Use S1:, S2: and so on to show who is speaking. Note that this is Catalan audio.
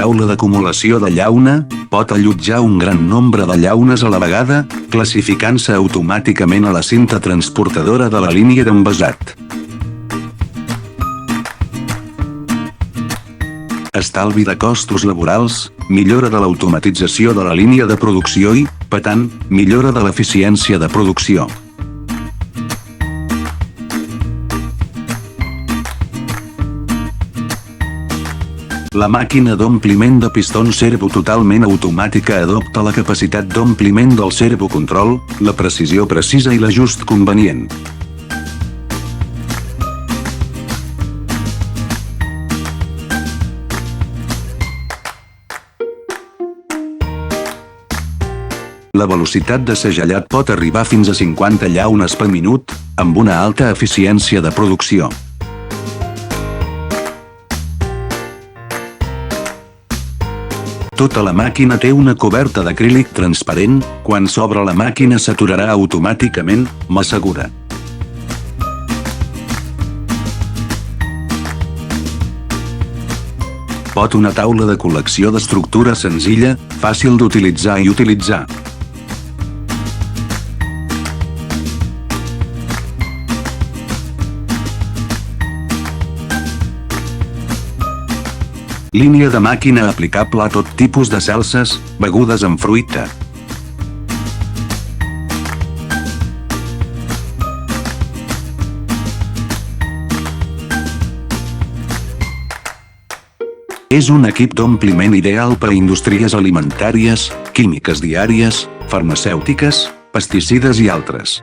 S1: taula d'acumulació de llauna, pot allotjar un gran nombre de llaunes a la vegada, classificant-se automàticament a la cinta transportadora de la línia d'envasat. Estalvi de costos laborals, millora de l'automatització de la línia de producció i, per tant, millora de l'eficiència de producció. La màquina d'ompliment de pistons servo totalment automàtica adopta la capacitat d'ompliment del servocontrol, la precisió precisa i l'ajust convenient. La velocitat de segellat pot arribar fins a 50 llaunes per minut, amb una alta eficiència de producció. Tota la màquina té una coberta d'acrílic transparent, quan s'obre la màquina s'aturarà automàticament, m'assegura. Pot una taula de col·lecció d'estructura senzilla, fàcil d'utilitzar i utilitzar. Línia de màquina aplicable a tot tipus de salses, begudes amb fruita. És un equip d'ompliment ideal per a indústries alimentàries, químiques diàries, farmacèutiques, pesticides i altres.